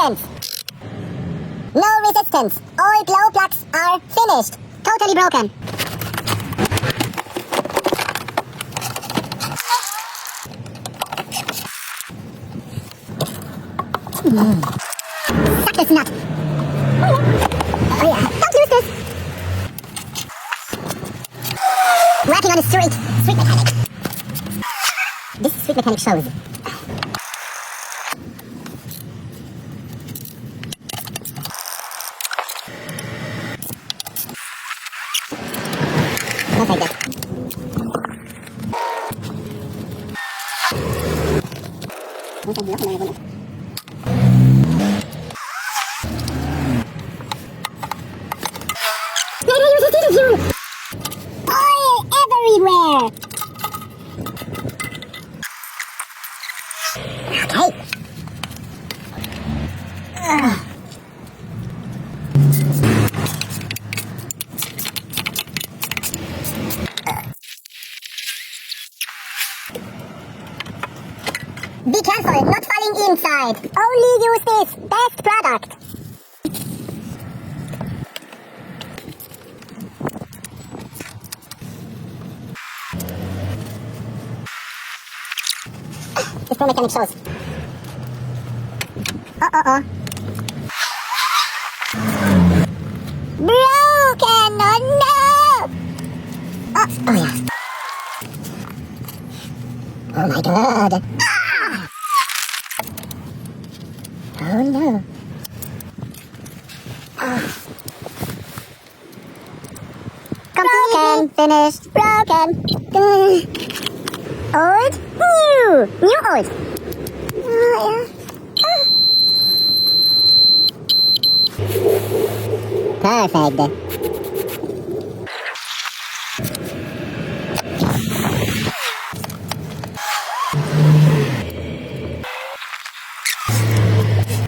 resistance. No resistance. All glow plugs are finished. Totally broken. Suck this nut. Oh yeah. Don't lose this. Working on the street. Street mechanic. This is street mechanic shows. Not like that. Oil everywhere. Okay. Be careful, not falling inside. Only use this best product. This pro mechanic shows. Oh. Broken! Oh no! Oh yeah. Oh my god. Oh no. Broken. Finished. Broken. Old. New. New old. Perfect.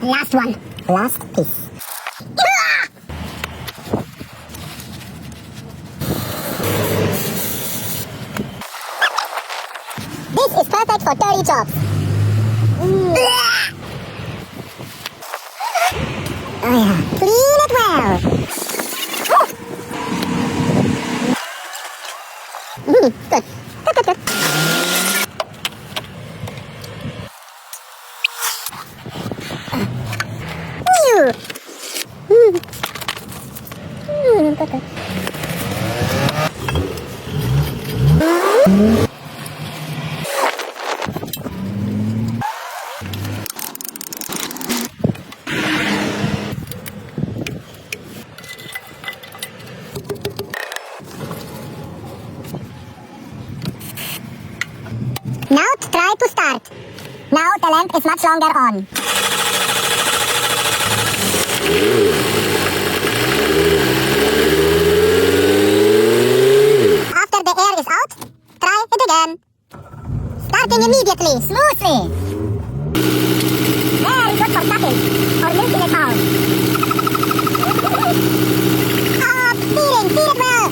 Last one. Last piece. This is perfect for dirty jobs. Oh yeah. Clean it well. Good. Good. Now try to start. Now the lamp is much longer on. After the air is out, try it again. Starting immediately, smoothly. Very good for cutting or milking a cow. Feel it well.